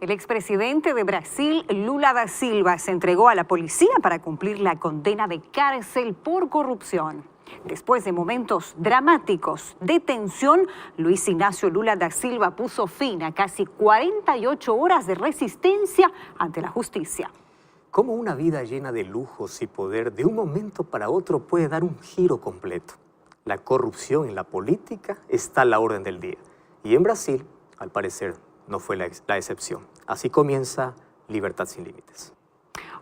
El expresidente de Brasil, Lula da Silva, se entregó a la policía para cumplir la condena de cárcel por corrupción. Después de momentos dramáticos de tensión, Luis Ignacio Lula da Silva puso fin a casi 48 horas de resistencia ante la justicia. ¿Cómo una vida llena de lujos y poder de un momento para otro puede dar un giro completo? La corrupción en la política está a la orden del día. Y en Brasil, al parecer, no fue la excepción. Así comienza Libertad Sin Límites.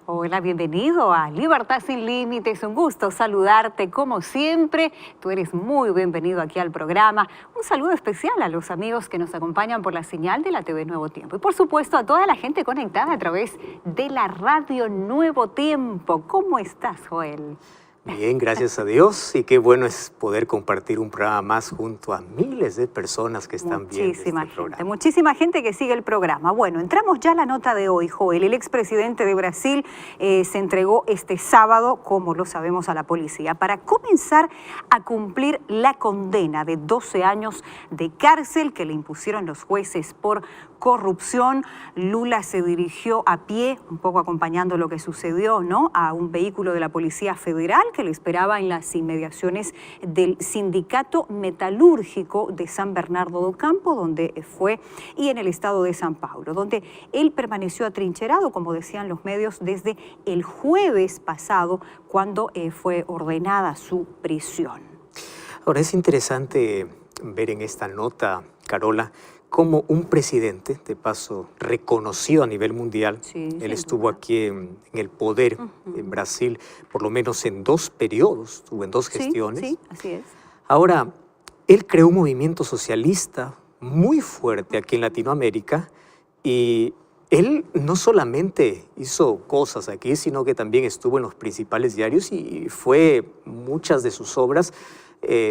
Hola, bienvenido a Libertad Sin Límites. Un gusto saludarte como siempre. Tú eres muy bienvenido aquí al programa. Un saludo especial a los amigos que nos acompañan por la señal de la TV Nuevo Tiempo. Y por supuesto a toda la gente conectada a través de la radio Nuevo Tiempo. ¿Cómo estás, Joel? Bien, gracias a Dios, y qué bueno es poder compartir un programa más junto a miles de personas que están viendo este programa. Muchísima gente que sigue el programa. Bueno, entramos ya a la nota de hoy, Joel. El expresidente de Brasil se entregó este sábado, como lo sabemos, a la policía para comenzar a cumplir la condena de 12 años de cárcel que le impusieron los jueces por corrupción. Lula se dirigió a pie, un poco acompañando lo que sucedió, ¿no?, a un vehículo de la Policía Federal que le esperaba en las inmediaciones del Sindicato Metalúrgico de San Bernardo do Campo, donde fue, y en el estado de San Paulo, donde él permaneció atrincherado, como decían los medios, desde el jueves pasado, cuando fue ordenada su prisión. Ahora, es interesante ver en esta nota, Carola, como un presidente, de paso reconocido a nivel mundial, él estuvo aquí en el poder en Brasil, por lo menos en 2 periodos, estuvo en 2 gestiones. Sí, así es. Ahora, él creó un movimiento socialista muy fuerte aquí en Latinoamérica, y él no solamente hizo cosas aquí, sino que también estuvo en los principales diarios y fue muchas de sus obras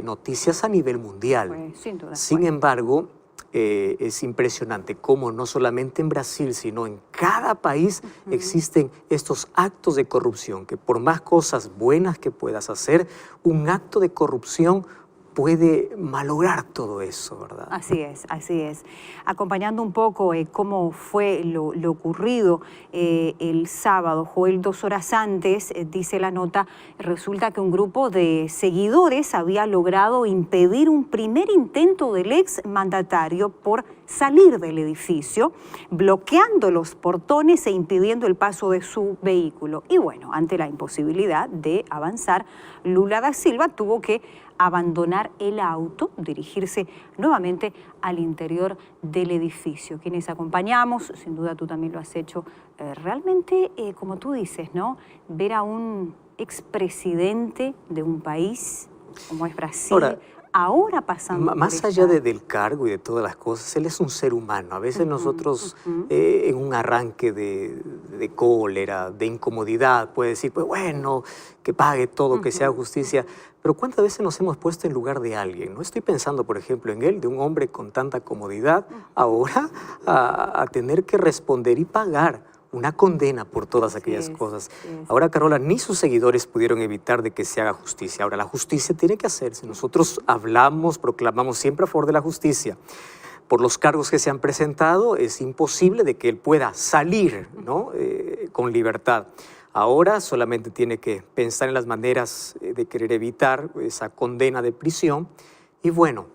noticias a nivel mundial. Sin duda. Sin embargo, es impresionante cómo no solamente en Brasil, sino en cada país existen estos actos de corrupción, que por más cosas buenas que puedas hacer, un acto de corrupción puede malograr todo eso, ¿verdad? Así es, así es. Acompañando un poco cómo fue lo ocurrido el sábado, Joel, 2 horas antes, dice la nota, resulta que un grupo de seguidores había logrado impedir un primer intento del ex mandatario por salir del edificio, bloqueando los portones e impidiendo el paso de su vehículo. Y bueno, ante la imposibilidad de avanzar, Lula da Silva tuvo que abandonar el auto, dirigirse nuevamente al interior del edificio. Quienes acompañamos, sin duda tú también lo has hecho, realmente, como tú dices, ¿no?, ver a un expresidente de un país como es Brasil, ahora pasando más allá del cargo y de todas las cosas, él es un ser humano. A veces nosotros, en un arranque de cólera, de incomodidad, puede decir, pues bueno, que pague todo, que sea justicia. Pero ¿cuántas veces nos hemos puesto en lugar de alguien? No estoy pensando, por ejemplo, en él, de un hombre con tanta comodidad, ahora a tener que responder y pagar una condena por todas aquellas cosas. Ahora, Carola, ni sus seguidores pudieron evitar de que se haga justicia. Ahora, la justicia tiene que hacerse. Nosotros hablamos, proclamamos siempre a favor de la justicia. Por los cargos que se han presentado, es imposible de que él pueda salir, ¿no?, con libertad. Ahora solamente tiene que pensar en las maneras de querer evitar esa condena de prisión. Y bueno,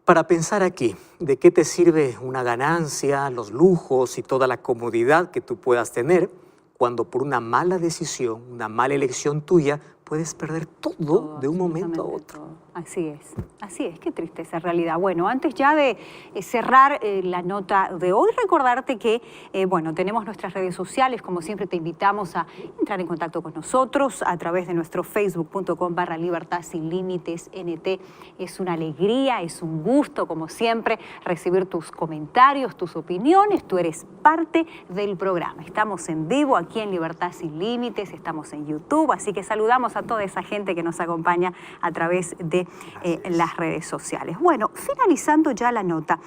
para pensar aquí, ¿de qué te sirve una ganancia, los lujos y toda la comodidad que tú puedas tener cuando por una mala decisión, una mala elección tuya, puedes perder todo de un momento a otro? Así es, qué triste esa realidad. Bueno, antes ya de cerrar la nota de hoy, recordarte que, bueno, tenemos nuestras redes sociales, como siempre te invitamos a entrar en contacto con nosotros a través de nuestro facebook.com/Libertad Sin Límites NT. Es una alegría, es un gusto, como siempre, recibir tus comentarios, tus opiniones. Tú eres parte del programa. Estamos en vivo aquí en Libertad Sin Límites, estamos en YouTube, así que saludamos a toda esa gente que nos acompaña a través de de las redes sociales. Bueno, finalizando ya la nota,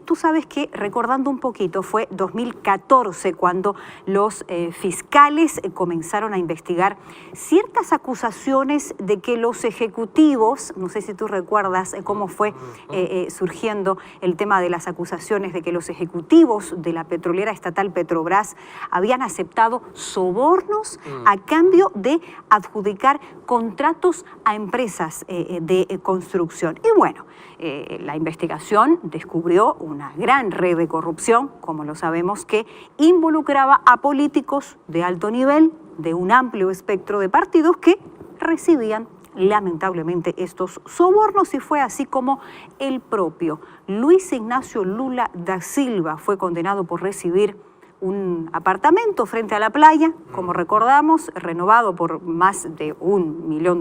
tú sabes que, recordando un poquito, fue 2014 cuando los fiscales comenzaron a investigar ciertas acusaciones de que los ejecutivos, no sé si tú recuerdas cómo fue surgiendo el tema de las acusaciones de que los ejecutivos de la petrolera estatal Petrobras habían aceptado sobornos a cambio de adjudicar contratos a empresas de construcción. Y bueno, la investigación descubrió una gran red de corrupción, como lo sabemos, que involucraba a políticos de alto nivel de un amplio espectro de partidos que recibían lamentablemente estos sobornos, y fue así como el propio Luis Ignacio Lula da Silva fue condenado por recibir un apartamento frente a la playa, como recordamos, renovado por más de $1 millón,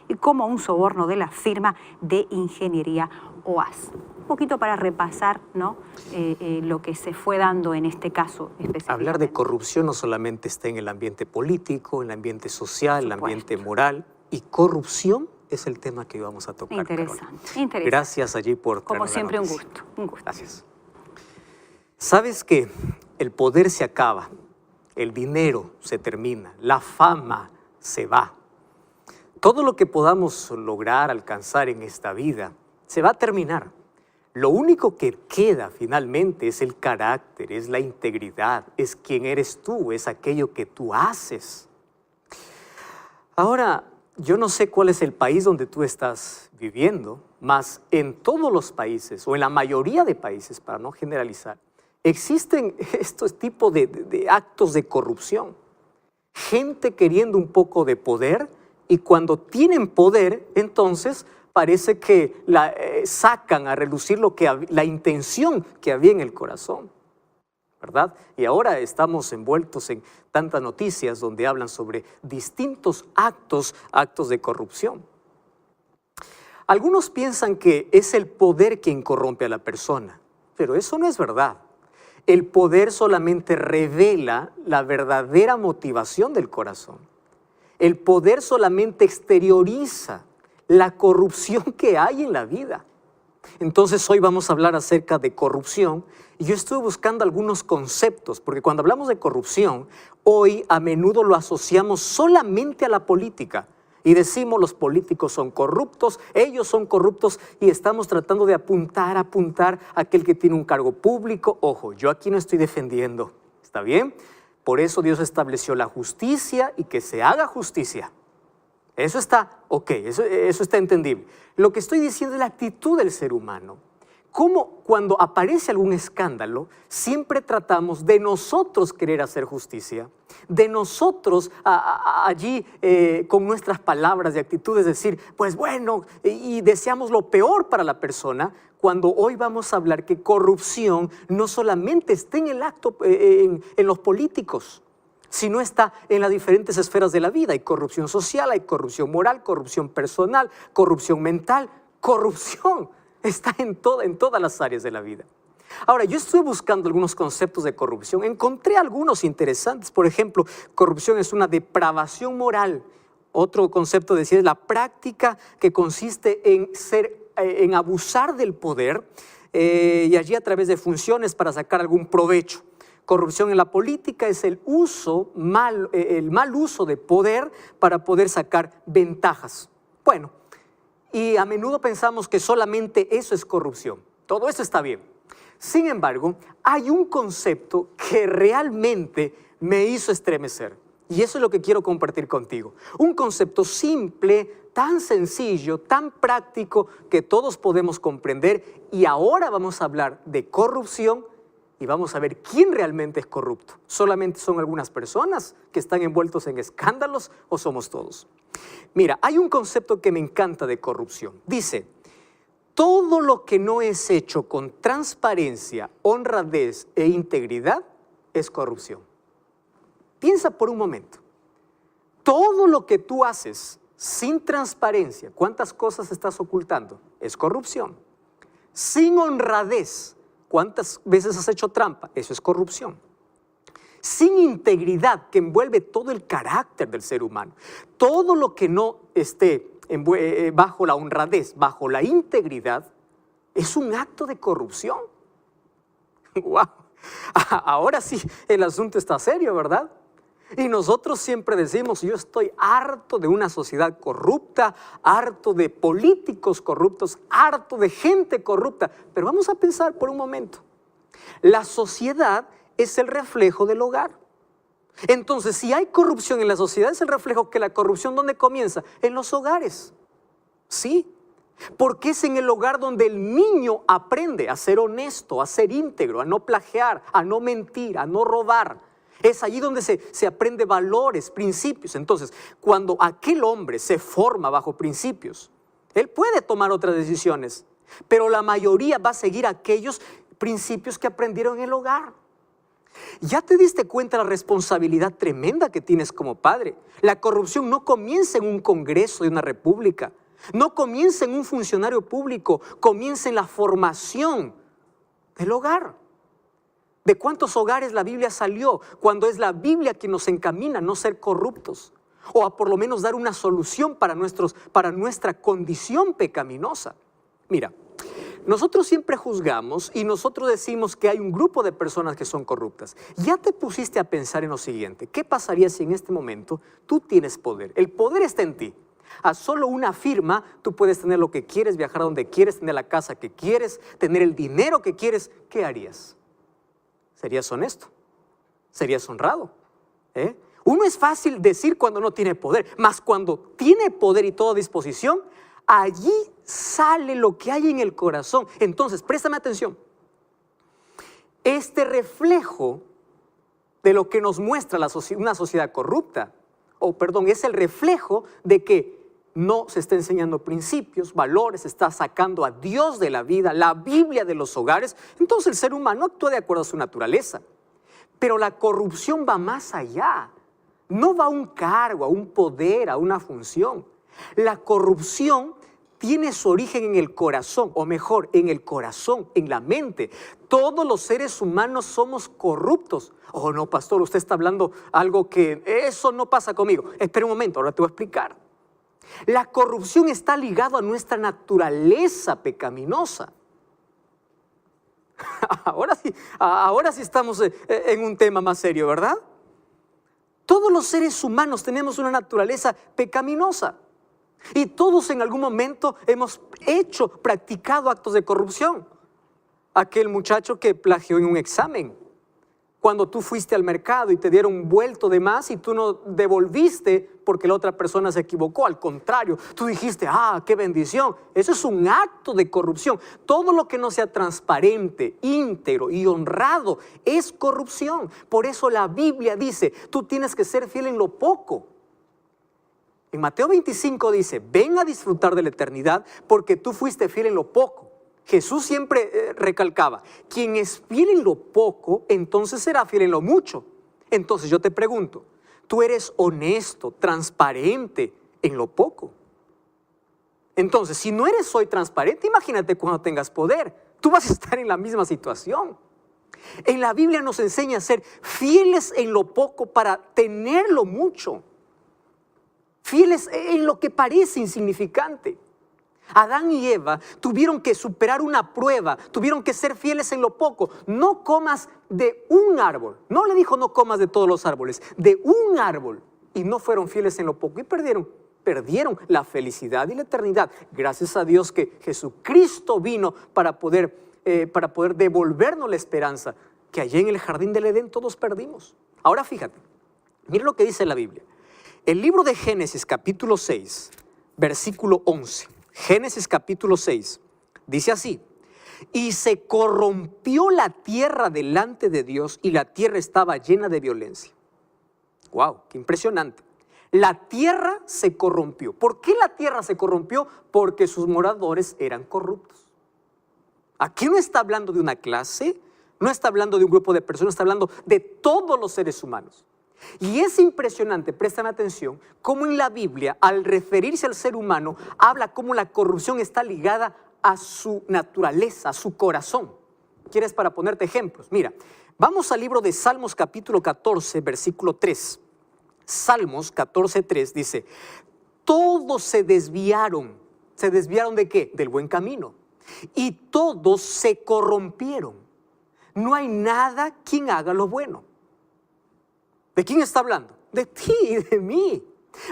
y como un soborno de la firma de ingeniería OAS. Un poquito para repasar, ¿no? Lo que se fue dando en este caso específicamente. Hablar de corrupción no solamente está en el ambiente político, en el ambiente social, en el ambiente moral, y corrupción es el tema que vamos a tocar. Interesante. Gracias allí por traernos. Como siempre, un gusto. Gracias. ¿Sabes que el poder se acaba, el dinero se termina, la fama se va? Todo lo que podamos lograr, alcanzar en esta vida, se va a terminar. Lo único que queda finalmente es el carácter, es la integridad, es quién eres tú, es aquello que tú haces. Ahora, yo no sé cuál es el país donde tú estás viviendo, mas en todos los países, o en la mayoría de países, para no generalizar, existen estos tipos de actos de corrupción. Gente queriendo un poco de poder, y cuando tienen poder, entonces parece que sacan a relucir la intención que había en el corazón, ¿verdad? Y ahora estamos envueltos en tantas noticias donde hablan sobre distintos actos de corrupción. Algunos piensan que es el poder quien corrompe a la persona, pero eso no es verdad. El poder solamente revela la verdadera motivación del corazón. El poder solamente exterioriza la corrupción que hay en la vida. Entonces hoy vamos a hablar acerca de corrupción, y yo estuve buscando algunos conceptos, porque cuando hablamos de corrupción, hoy a menudo lo asociamos solamente a la política, y decimos los políticos son corruptos, ellos son corruptos, y estamos tratando de apuntar a aquel que tiene un cargo público. Ojo, yo aquí no estoy defendiendo, ¿está bien? Por eso Dios estableció la justicia y que se haga justicia. Eso está ok, eso está entendible. Lo que estoy diciendo es la actitud del ser humano. Cómo cuando aparece algún escándalo, siempre tratamos de nosotros querer hacer justicia, de nosotros allí con nuestras palabras y actitudes decir, pues bueno, y deseamos lo peor para la persona, cuando hoy vamos a hablar que corrupción no solamente está en el acto, en los políticos, sino está en las diferentes esferas de la vida. Hay corrupción social, hay corrupción moral, corrupción personal, corrupción mental, corrupción. Está en todas las áreas de la vida. Ahora, yo estuve buscando algunos conceptos de corrupción. Encontré algunos interesantes. Por ejemplo, corrupción es una depravación moral. Otro concepto decía es la práctica que consiste en abusar del poder y allí a través de funciones para sacar algún provecho. Corrupción en la política es el mal uso de poder para poder sacar ventajas. Bueno, y a menudo pensamos que solamente eso es corrupción. Todo eso está bien. Sin embargo, hay un concepto que realmente me hizo estremecer. Y eso es lo que quiero compartir contigo. Un concepto simple, tan sencillo, tan práctico, que todos podemos comprender. Y ahora vamos a hablar de corrupción y vamos a ver quién realmente es corrupto. ¿Solamente son algunas personas que están envueltos en escándalos o somos todos? Mira, hay un concepto que me encanta de corrupción. Dice, todo lo que no es hecho con transparencia, honradez e integridad es corrupción. Piensa por un momento. Todo lo que tú haces sin transparencia, ¿cuántas cosas estás ocultando? Es corrupción. Sin honradez, ¿cuántas veces has hecho trampa? Eso es corrupción. Sin integridad, que envuelve todo el carácter del ser humano. Todo lo que no esté bajo la honradez, bajo la integridad, es un acto de corrupción. ¡Wow! Ahora sí, el asunto está serio, ¿verdad? Y nosotros siempre decimos, yo estoy harto de una sociedad corrupta, harto de políticos corruptos, harto de gente corrupta. Pero vamos a pensar por un momento. La sociedad es el reflejo del hogar. Entonces, si hay corrupción en la sociedad, es el reflejo que la corrupción, ¿dónde comienza? En los hogares. Sí, porque es en el hogar donde el niño aprende a ser honesto, a ser íntegro, a no plagiar, a no mentir, a no robar. Es allí donde se aprende valores, principios. Entonces, cuando aquel hombre se forma bajo principios, él puede tomar otras decisiones, pero la mayoría va a seguir aquellos principios que aprendieron en el hogar. ¿Ya te diste cuenta de la responsabilidad tremenda que tienes como padre? La corrupción no comienza en un congreso de una república, no comienza en un funcionario público, comienza en la formación del hogar. ¿De cuántos hogares la Biblia salió? Cuando es la Biblia quien nos encamina a no ser corruptos, o a por lo menos dar una solución para nuestra condición pecaminosa. Mira, nosotros siempre juzgamos y nosotros decimos que hay un grupo de personas que son corruptas. ¿Ya te pusiste a pensar en lo siguiente? ¿Qué pasaría si en este momento tú tienes poder? El poder está en ti. A solo una firma tú puedes tener lo que quieres, viajar a donde quieres, tener la casa que quieres, tener el dinero que quieres. ¿Qué harías? ¿Serías honesto? ¿Serías honrado? Uno es fácil decir cuando no tiene poder, mas cuando tiene poder y toda disposición, allí sale lo que hay en el corazón. Entonces, préstame atención. Este reflejo de lo que nos muestra una sociedad corrupta, es el reflejo de que no se está enseñando principios, valores, se está sacando a Dios de la vida, la Biblia de los hogares. Entonces el ser humano actúa de acuerdo a su naturaleza. Pero la corrupción va más allá. No va a un cargo, a un poder, a una función. La corrupción tiene su origen en el corazón, o mejor, en el corazón, en la mente. Todos los seres humanos somos corruptos. Oh, no, pastor, usted está hablando algo que eso no pasa conmigo. Espera un momento, ahora te voy a explicar. La corrupción está ligada a nuestra naturaleza pecaminosa. Ahora sí estamos en un tema más serio, ¿verdad? Todos los seres humanos tenemos una naturaleza pecaminosa. Y todos en algún momento hemos practicado actos de corrupción. Aquel muchacho que plagió en un examen. Cuando tú fuiste al mercado y te dieron un vuelto de más y tú no devolviste porque la otra persona se equivocó. Al contrario, tú dijiste, qué bendición. Eso es un acto de corrupción. Todo lo que no sea transparente, íntegro y honrado es corrupción. Por eso la Biblia dice, tú tienes que ser fiel en lo poco. En Mateo 25 dice, ven a disfrutar de la eternidad porque tú fuiste fiel en lo poco. Jesús siempre recalcaba, quien es fiel en lo poco, entonces será fiel en lo mucho. Entonces yo te pregunto, ¿tú eres honesto, transparente en lo poco? Entonces, si no eres hoy transparente, imagínate cuando tengas poder, tú vas a estar en la misma situación. En la Biblia nos enseña a ser fieles en lo poco para tener lo mucho. Fieles en lo que parece insignificante. Adán y Eva tuvieron que superar una prueba, tuvieron que ser fieles en lo poco. No comas de un árbol. No le dijo no comas de todos los árboles, de un árbol. Y no fueron fieles en lo poco y perdieron la felicidad y la eternidad. Gracias a Dios que Jesucristo vino para poder devolvernos la esperanza que allí en el jardín del Edén todos perdimos. Ahora fíjate, mira lo que dice la Biblia. El libro de Génesis capítulo 6, versículo 11. Génesis capítulo 6, dice así, y se corrompió la tierra delante de Dios y la tierra estaba llena de violencia. ¡Wow! ¡Qué impresionante! La tierra se corrompió. ¿Por qué la tierra se corrompió? Porque sus moradores eran corruptos. Aquí no está hablando de una clase, no está hablando de un grupo de personas, está hablando de todos los seres humanos. Y es impresionante, prestan atención, cómo en la Biblia, al referirse al ser humano, habla cómo la corrupción está ligada a su naturaleza, a su corazón. ¿Quieres para ponerte ejemplos? Mira, vamos al libro de Salmos capítulo 14, versículo 3. Salmos 14, 3 dice, todos se desviaron. ¿Se desviaron de qué? Del buen camino. Y todos se corrompieron. No hay nada quien haga lo bueno. ¿De quién está hablando? De ti y de mí.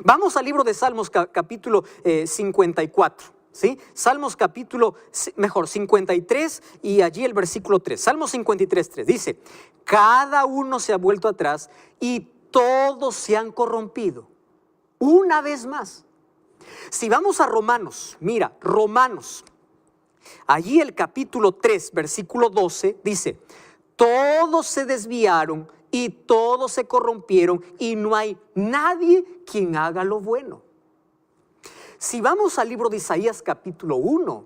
Vamos al libro de Salmos capítulo 54. ¿Sí? Salmos capítulo, 53 y allí el versículo 3. Salmos 53, 3 dice: cada uno se ha vuelto atrás y todos se han corrompido. Una vez más. Si vamos a Romanos, mira, Romanos, allí el capítulo 3, versículo 12 dice: todos se desviaron y todos se corrompieron y no hay nadie quien haga lo bueno. Si vamos al libro de Isaías capítulo 1,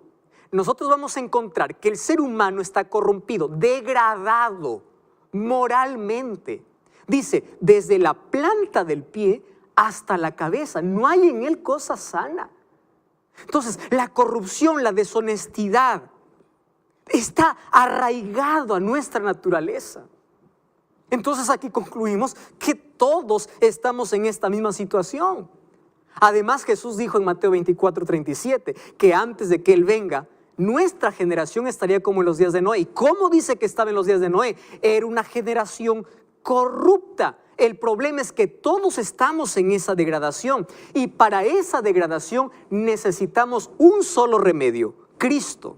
nosotros vamos a encontrar que el ser humano está corrompido, degradado moralmente. Dice, desde la planta del pie hasta la cabeza, no hay en él cosa sana. Entonces, la corrupción, la deshonestidad está arraigado a nuestra naturaleza. Entonces aquí concluimos que todos estamos en esta misma situación. Además, Jesús dijo en Mateo 24, 37, que antes de que Él venga, nuestra generación estaría como en los días de Noé. ¿Y cómo dice que estaba en los días de Noé? Era una generación corrupta. El problema es que todos estamos en esa degradación. Y para esa degradación necesitamos un solo remedio: Cristo.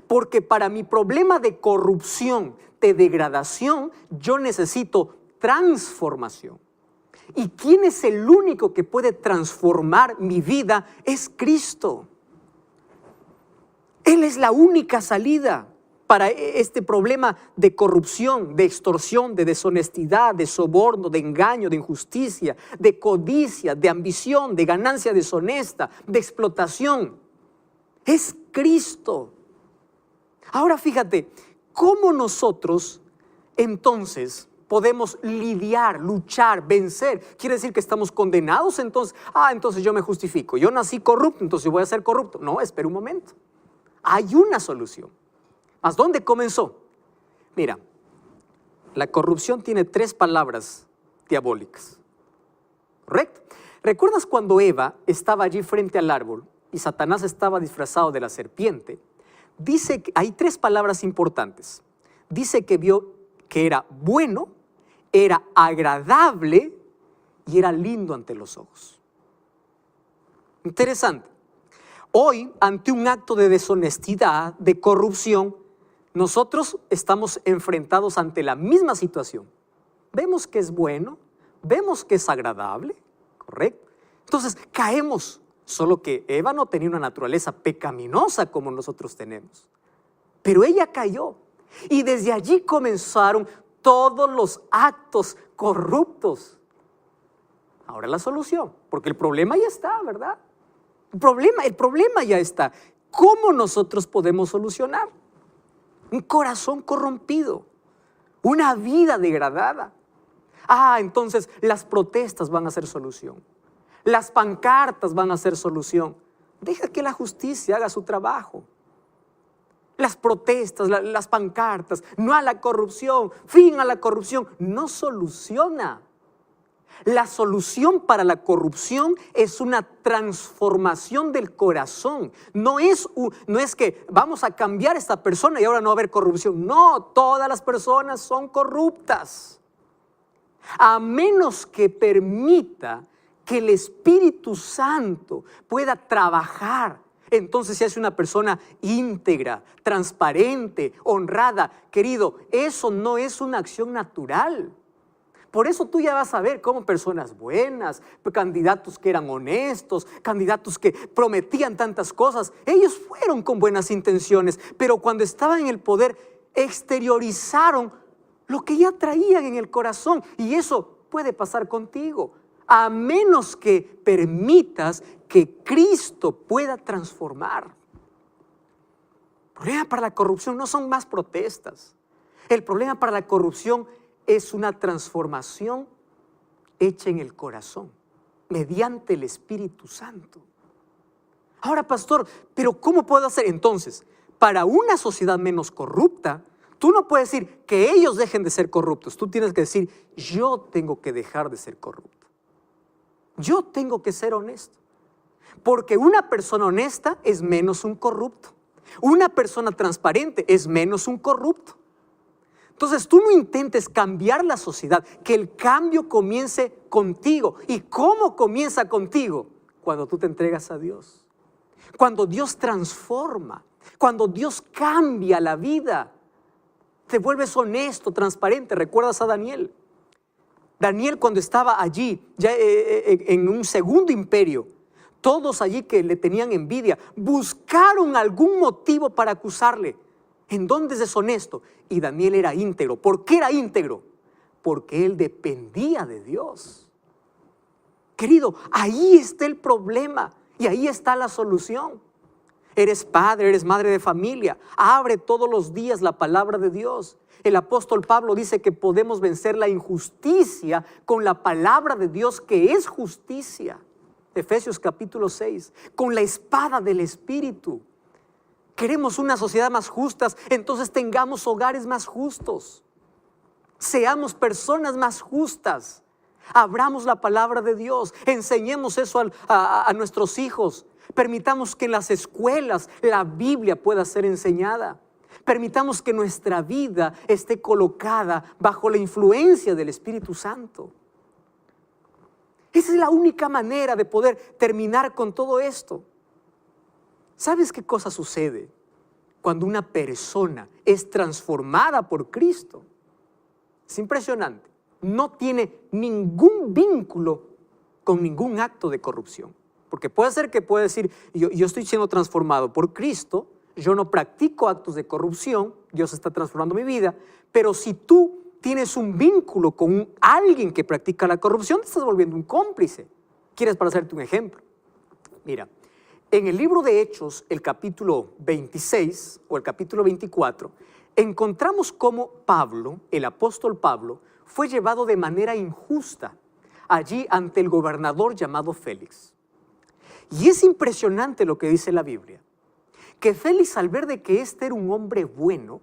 Porque para mi problema de corrupción, de degradación, yo necesito transformación. ¿Y quién es el único que puede transformar mi vida? Es Cristo. Él es la única salida para este problema de corrupción, de extorsión, de deshonestidad, de soborno, de engaño, de injusticia, de codicia, de ambición, de ganancia deshonesta, de explotación. Es Cristo. Ahora fíjate, ¿cómo nosotros entonces podemos lidiar, luchar, vencer? ¿Quiere decir que estamos condenados entonces? Entonces yo me justifico. Yo nací corrupto, entonces voy a ser corrupto. No, espera un momento. Hay una solución. ¿Mas dónde comenzó? Mira, la corrupción tiene 3 palabras diabólicas. ¿Correcto? ¿Recuerdas cuando Eva estaba allí frente al árbol y Satanás estaba disfrazado de la serpiente? Dice que hay 3 palabras importantes. Dice que vio que era bueno, era agradable y era lindo ante los ojos. Interesante. Hoy, ante un acto de deshonestidad, de corrupción, nosotros estamos enfrentados ante la misma situación. Vemos que es bueno, vemos que es agradable, ¿correcto? Entonces caemos, solo que Eva no tenía una naturaleza pecaminosa como nosotros tenemos. Pero ella cayó y desde allí comenzaron todos los actos corruptos. Ahora la solución, porque el problema ya está, ¿verdad? El problema ya está. ¿Cómo nosotros podemos solucionar? Un corazón corrompido, una vida degradada. Entonces las protestas van a ser solución. Las pancartas van a ser solución. Deja que la justicia haga su trabajo. Las protestas, las pancartas, no a la corrupción, fin a la corrupción, no soluciona. La solución para la corrupción es una transformación del corazón. No es que vamos a cambiar a esta persona y ahora no va a haber corrupción. No, todas las personas son corruptas. A menos que permita que el Espíritu Santo pueda trabajar, entonces se hace una persona íntegra, transparente, honrada. Querido, eso no es una acción natural. Por eso tú ya vas a ver cómo personas buenas, candidatos que eran honestos, candidatos que prometían tantas cosas, ellos fueron con buenas intenciones, pero cuando estaban en el poder exteriorizaron lo que ya traían en el corazón. Y eso puede pasar contigo, a menos que permitas que Cristo pueda transformar. El problema para la corrupción no son más protestas. El problema para la corrupción es una transformación hecha en el corazón, mediante el Espíritu Santo. Ahora, pastor, ¿pero cómo puedo hacer? Entonces, para una sociedad menos corrupta, tú no puedes decir que ellos dejen de ser corruptos. Tú tienes que decir, yo tengo que dejar de ser corrupto. Yo tengo que ser honesto. Porque una persona honesta es menos un corrupto. Una persona transparente es menos un corrupto. Entonces tú no intentes cambiar la sociedad, que el cambio comience contigo. ¿Y cómo comienza contigo? Cuando tú te entregas a Dios. Cuando Dios transforma, cuando Dios cambia la vida, te vuelves honesto, transparente. ¿Recuerdas a Daniel? Daniel, cuando estaba allí, ya en un segundo imperio, todos allí que le tenían envidia, buscaron algún motivo para acusarle. ¿En dónde es deshonesto? Y Daniel era íntegro. ¿Por qué era íntegro? Porque él dependía de Dios. Querido, ahí está el problema y ahí está la solución. Eres padre, eres madre de familia. Abre todos los días la palabra de Dios. El apóstol Pablo dice que podemos vencer la injusticia con la palabra de Dios, que es justicia. Efesios capítulo 6, con la espada del Espíritu. Queremos una sociedad más justa, entonces tengamos hogares más justos. Seamos personas más justas. Abramos la palabra de Dios, enseñemos eso a nuestros hijos. Permitamos que en las escuelas la Biblia pueda ser enseñada. Permitamos que nuestra vida esté colocada bajo la influencia del Espíritu Santo. Esa es la única manera de poder terminar con todo esto. ¿Sabes qué cosa sucede cuando una persona es transformada por Cristo? Es impresionante. No tiene ningún vínculo con ningún acto de corrupción. Porque puede ser que pueda decir, yo estoy siendo transformado por Cristo, yo no practico actos de corrupción, Dios está transformando mi vida, pero si tú tienes un vínculo con alguien que practica la corrupción, te estás volviendo un cómplice. ¿Quieres para hacerte un ejemplo? Mira, en el libro de Hechos, el capítulo 26 o el capítulo 24, encontramos cómo Pablo, el apóstol Pablo, fue llevado de manera injusta allí ante el gobernador llamado Félix. Y es impresionante lo que dice la Biblia, que Félix, al ver de que este era un hombre bueno,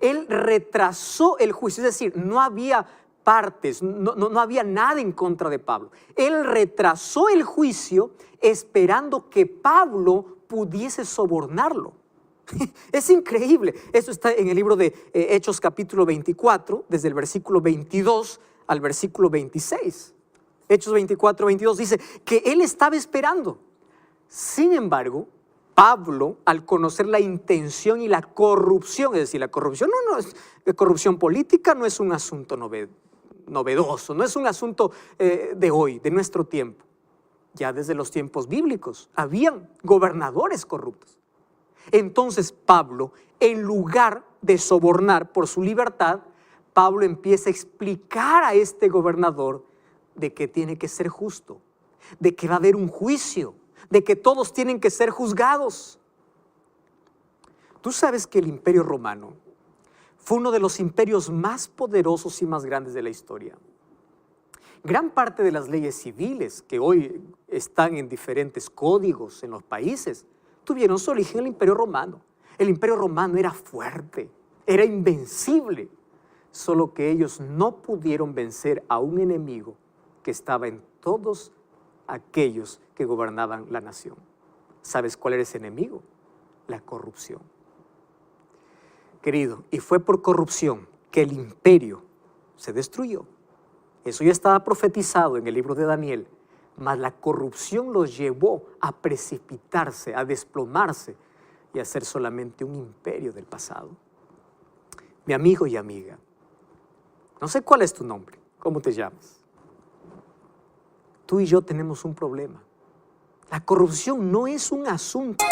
él retrasó el juicio, es decir, no había partes, no había nada en contra de Pablo. Él retrasó el juicio esperando que Pablo pudiese sobornarlo. Es increíble. Esto está en el libro de Hechos capítulo 24, desde el versículo 22 al versículo 26. Hechos 24, 22 dice que él estaba esperando. Sin embargo, Pablo, al conocer la intención y la corrupción, es decir, la corrupción no es corrupción política, no es un asunto novedoso, no es un asunto de hoy, de nuestro tiempo. Ya desde los tiempos bíblicos habían gobernadores corruptos. Entonces Pablo, en lugar de sobornar por su libertad, Pablo empieza a explicar a este gobernador de que tiene que ser justo, de que va a haber un juicio, de que todos tienen que ser juzgados. Tú sabes que el Imperio Romano fue uno de los imperios más poderosos y más grandes de la historia. Gran parte de las leyes civiles que hoy están en diferentes códigos en los países tuvieron su origen en el Imperio Romano. El Imperio Romano era fuerte, era invencible, solo que ellos no pudieron vencer a un enemigo que estaba en todos aquellos que gobernaban la nación. ¿Sabes cuál era ese enemigo? La corrupción. Querido, y fue por corrupción que el imperio se destruyó. Eso ya estaba profetizado en el libro de Daniel, mas la corrupción los llevó a precipitarse, a desplomarse y a ser solamente un imperio del pasado. Mi amigo y amiga, no sé cuál es tu nombre, ¿cómo te llamas? Tú y yo tenemos un problema. La corrupción no es un asunto.